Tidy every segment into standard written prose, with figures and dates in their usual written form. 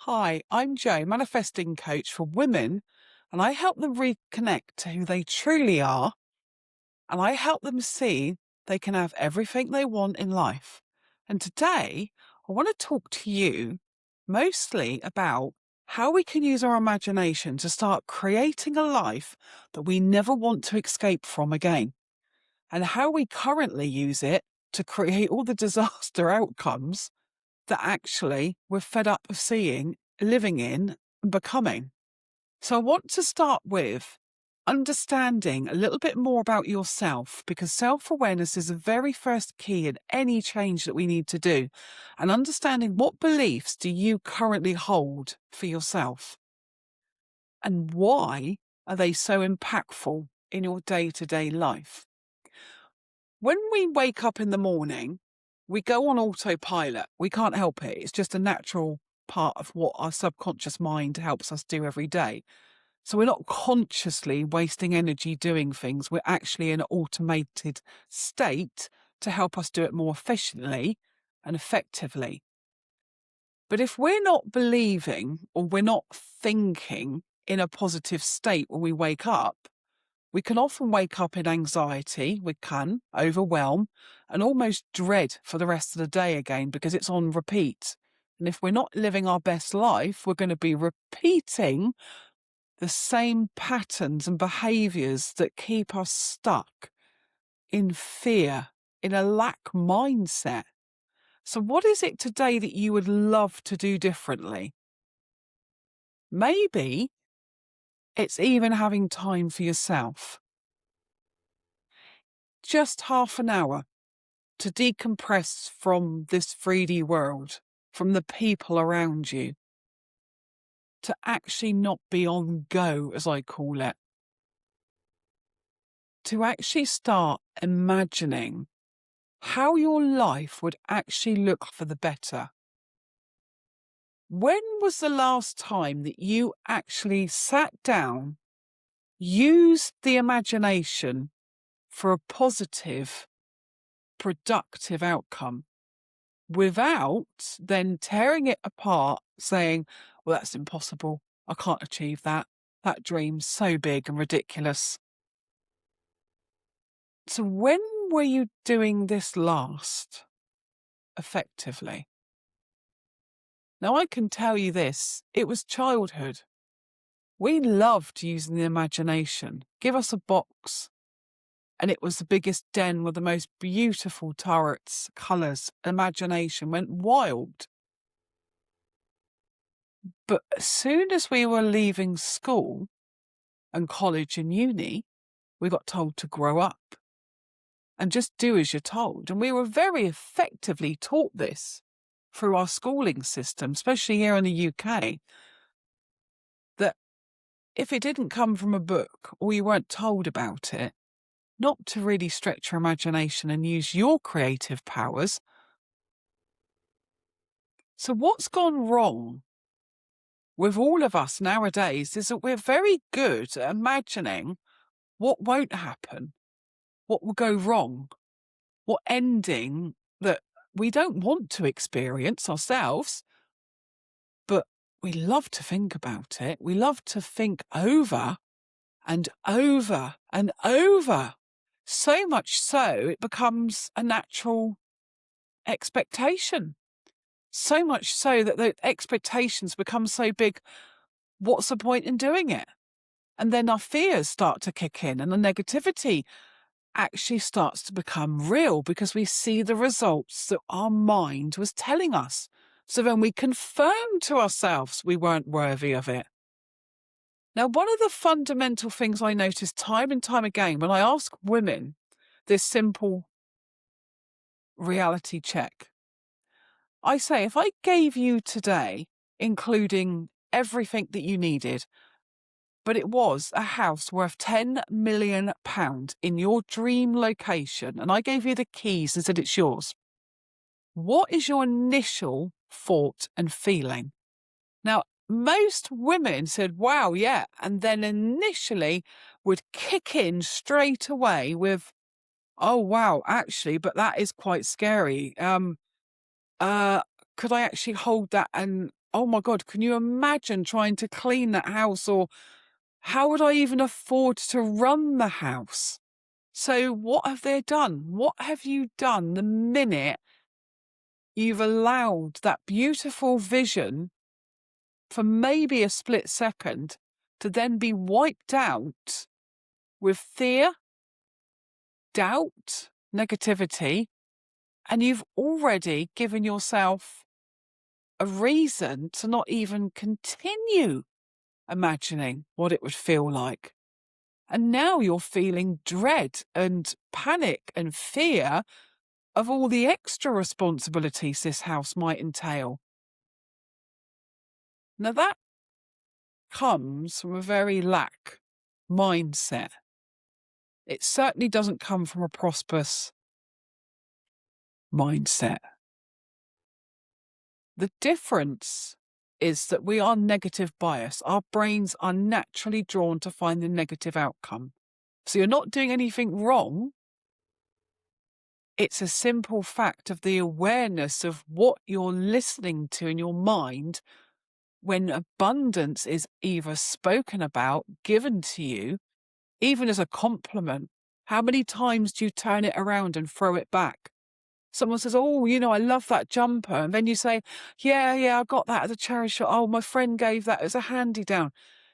Hi, I'm Jo, manifesting coach for women, and I help them reconnect to who they truly are, and I help them see they can have everything they want in life. And today, I want to talk to you mostly about how we can use our imagination to start creating a life that we never want to escape from again, and how we currently use it to create all the disaster outcomes that actually we're fed up of seeing, living in, and becoming. So I want to start with understanding a little bit more about yourself, because self-awareness is the very first key in any change that we need to do. And understanding what beliefs do you currently hold for yourself and why are they so impactful in your day-to-day life. When we wake up in the morning, we go on autopilot. We can't help it. It's just a natural part of what our subconscious mind helps us do every day. So we're not consciously wasting energy doing things. We're actually in an automated state to help us do it more efficiently and effectively. But if we're not believing or we're not thinking in a positive state when we wake up, we can often wake up in anxiety, we can overwhelm and almost dread for the rest of the day again because it's on repeat. And if we're not living our best life, we're going to be repeating the same patterns and behaviours that keep us stuck in fear, in a lack mindset. So what is it today that you would love to do differently? Maybe it's even having time for yourself. Just half an hour to decompress from this 3D world, from the people around you, to actually not be on go, as I call it, to actually start imagining how your life would actually look for the better. When was the last time that you actually sat down, used the imagination for a positive, productive outcome, without then tearing it apart, saying, well, that's impossible. I can't achieve that. That dream's so big and ridiculous. So when were you doing this last, effectively? Now, I can tell you this, it was childhood. We loved using the imagination. Give us a box, and it was the biggest den with the most beautiful turrets, colours, imagination went wild. But as soon as we were leaving school and college and uni, we got told to grow up and just do as you're told. And we were very effectively taught this through our schooling system, especially here in the UK, that if it didn't come from a book or you weren't told about it, not to really stretch your imagination and use your creative powers. So what's gone wrong with all of us nowadays is that we're very good at imagining what won't happen, what will go wrong, what ending that we don't want to experience ourselves, but we love to think about it. We love to think over and over and over. So much so, it becomes a natural expectation. So much so that the expectations become so big, what's the point in doing it? And then our fears start to kick in and the negativity actually starts to become real because we see the results that our mind was telling us. So then we confirm to ourselves we weren't worthy of it. Now, one of the fundamental things I notice time and time again when I ask women this simple reality check, I say, if I gave you today, including everything that you needed, but it was a house worth £10 million in your dream location, and I gave you the keys and said it's yours, what is your initial thought and feeling? Now, most women said, wow, yeah, and then initially would kick in straight away with, oh, wow, actually, but that is quite scary. could I actually hold that? And oh my God, can you imagine trying to clean that house? Or how would I even afford to run the house? So what have they done? What have you done the minute you've allowed that beautiful vision for maybe a split second to then be wiped out with fear, doubt, negativity, and you've already given yourself a reason to not even continue imagining what it would feel like. And now you're feeling dread and panic and fear of all the extra responsibilities this house might entail. Now that comes from a very lack mindset. It certainly doesn't come from a prosperous mindset. The difference is that we are negative bias. Our brains are naturally drawn to find the negative outcome. So you're not doing anything wrong. It's a simple fact of the awareness of what you're listening to in your mind when abundance is either spoken about, given to you, even as a compliment. How many times do you turn it around and throw it back? Someone says, oh, I love that jumper. And then you say, yeah, I got that at the charity shop. Oh, my friend gave that as a hand-me-down.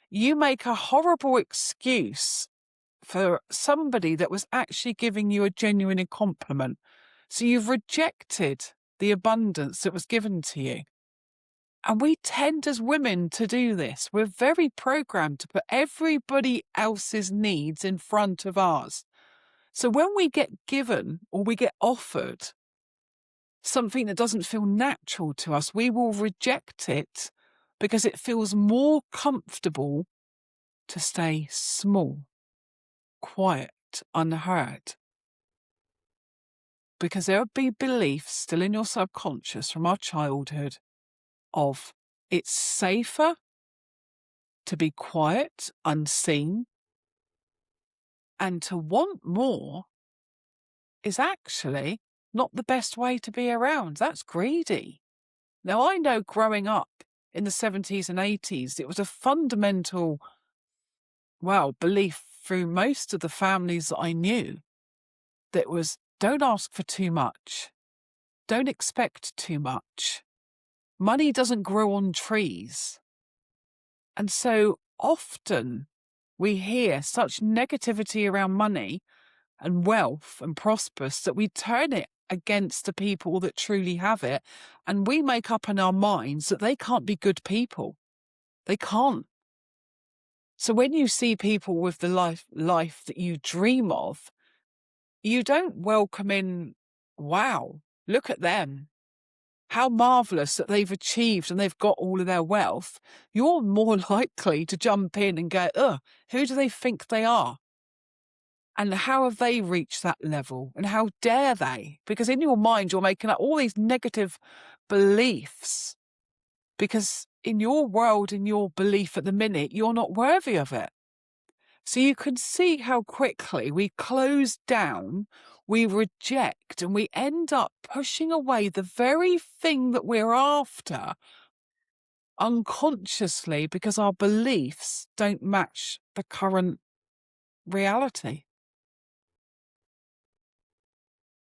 You make a horrible excuse for somebody that was actually giving you a genuine compliment. So you've rejected the abundance that was given to you. And we tend as women to do this. We're very programmed to put everybody else's needs in front of ours. So when we get given or we get offered something that doesn't feel natural to us, we will reject it because it feels more comfortable to stay small, quiet, unheard. Because there will be beliefs still in your subconscious from our childhood of it's safer to be quiet, unseen, and to want more is actually not the best way to be around. That's greedy. Now, I know growing up in the 70s and 80s, it was a fundamental, belief through most of the families that I knew that was don't ask for too much. Don't expect too much. Money doesn't grow on trees. And so often we hear such negativity around money and wealth and prosperous that we turn it against the people that truly have it. And we make up in our minds that they can't be good people. They can't. So when you see people with the life that you dream of, you don't welcome in, wow, look at them. How marvellous that they've achieved and they've got all of their wealth. You're more likely to jump in and go, who do they think they are? And how have they reached that level? And how dare they? Because in your mind, you're making up all these negative beliefs. Because in your world, in your belief at the minute, you're not worthy of it. So you can see how quickly we close down, we reject, and we end up pushing away the very thing that we're after unconsciously because our beliefs don't match the current reality.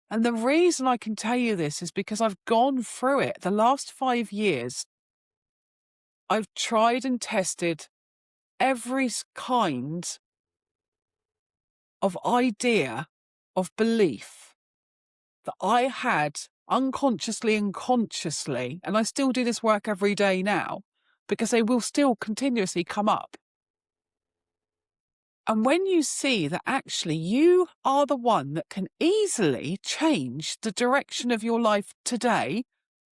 And the reason I can tell you this is because I've gone through it. The last 5 years, I've tried and tested every kind of idea, of belief that I had unconsciously and consciously, and I still do this work every day now, because they will still continuously come up. And when you see that actually you are the one that can easily change the direction of your life today,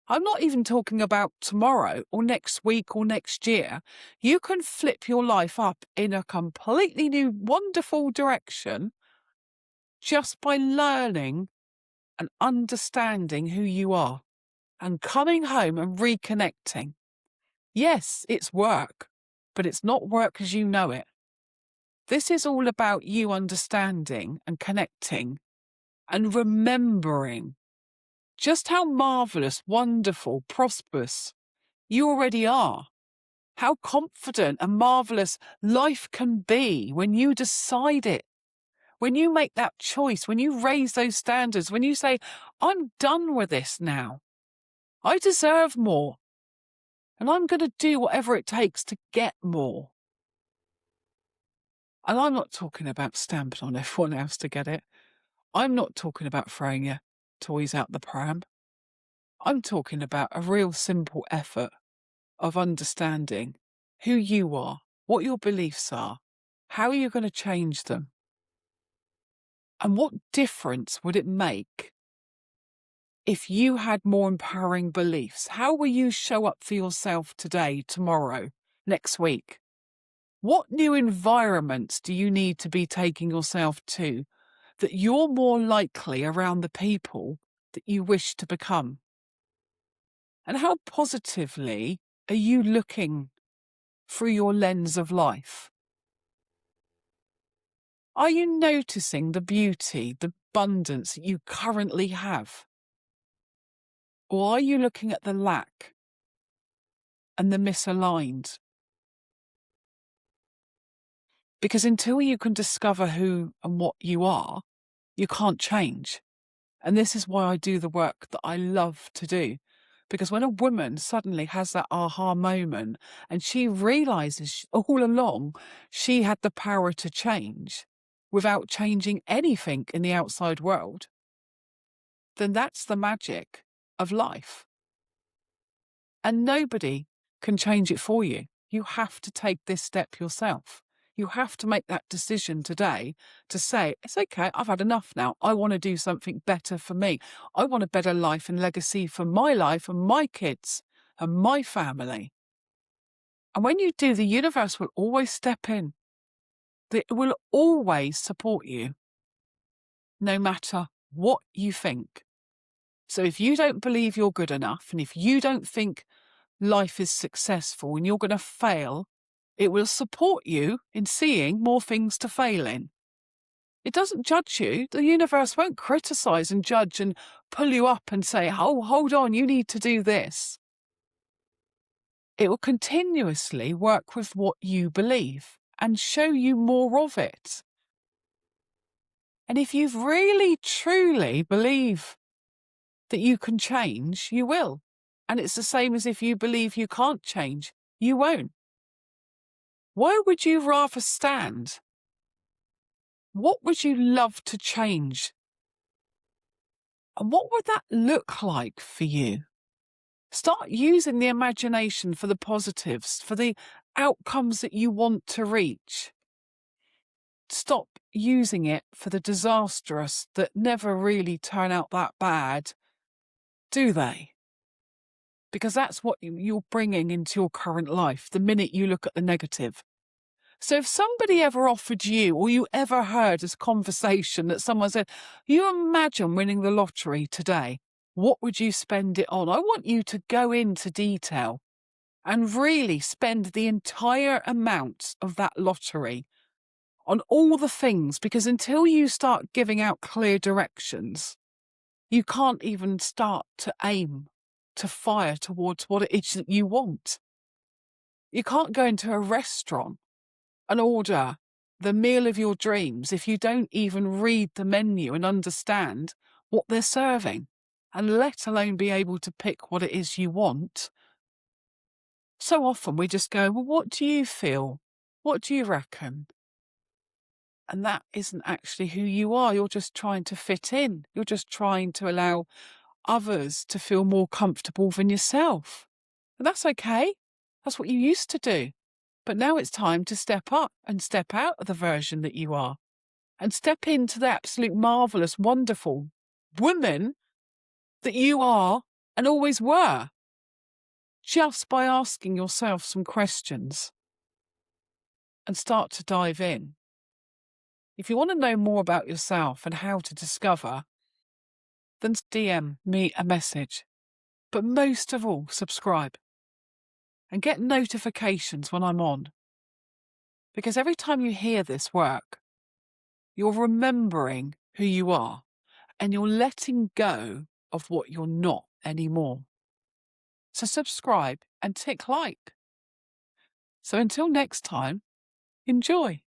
I'm not even talking about tomorrow or next week or next year. You can flip your life up in a completely new, wonderful direction just by learning and understanding who you are and coming home and reconnecting. Yes, it's work, but it's not work as you know it. This is all about you understanding and connecting and remembering just how marvelous, wonderful, prosperous you already are. How confident and marvelous life can be when you decide it. When you make that choice, when you raise those standards, when you say, I'm done with this now. I deserve more. And I'm going to do whatever it takes to get more. And I'm not talking about stamping on everyone else to get it. I'm not talking about throwing your toys out the pram. I'm talking about a real simple effort of understanding who you are, what your beliefs are, how are you going to change them, and what difference would it make if you had more empowering beliefs? How will you show up for yourself today, tomorrow, next week? What new environments do you need to be taking yourself to that you're more likely around the people that you wish to become? And how positively are you looking through your lens of life? Are you noticing the beauty, the abundance that you currently have? Or are you looking at the lack and the misaligned? Because until you can discover who and what you are, you can't change. And this is why I do the work that I love to do. Because when a woman suddenly has that aha moment and she realizes all along she had the power to change without changing anything in the outside world, then that's the magic of life. And nobody can change it for you. You have to take this step yourself. You have to make that decision today to say, it's okay, I've had enough now. I want to do something better for me. I want a better life and legacy for my life and my kids and my family. And when you do, the universe will always step in. It will always support you, no matter what you think. So if you don't believe you're good enough, and if you don't think life is successful and you're going to fail, it will support you in seeing more things to fail in. It doesn't judge you. The universe won't criticize and judge and pull you up and say, oh, hold on, you need to do this. It will continuously work with what you believe and show you more of it. And if you really, truly believe that you can change, you will. And it's the same as if you believe you can't change, you won't. Where would you rather stand? What would you love to change? And what would that look like for you? Start using the imagination for the positives, for the outcomes that you want to reach. Stop using it for the disastrous that never really turn out that bad, do they? Because that's what you're bringing into your current life the minute you look at the negative. So if somebody ever offered you, or you ever heard as conversation that someone said, you imagine winning the lottery today, what would you spend it on? I want you to go into detail and really spend the entire amount of that lottery on all the things, because until you start giving out clear directions, you can't even start to aim, to fire towards what it is that you want. You can't go into a restaurant and order the meal of your dreams if you don't even read the menu and understand what they're serving, and let alone be able to pick what it is you want. So often we just go, well, what do you feel? What do you reckon? And that isn't actually who you are. You're just trying to fit in. You're just trying to allow others to feel more comfortable than yourself. And that's okay. That's what you used to do. But now it's time to step up and step out of the version that you are and step into the absolute marvelous, wonderful woman that you are and always were, just by asking yourself some questions and start to dive in. If you want to know more about yourself and how to discover, then DM me a message. But most of all, subscribe and get notifications when I'm on. Because every time you hear this work, you're remembering who you are and you're letting go of what you're not anymore. So subscribe and tick like. So until next time, enjoy.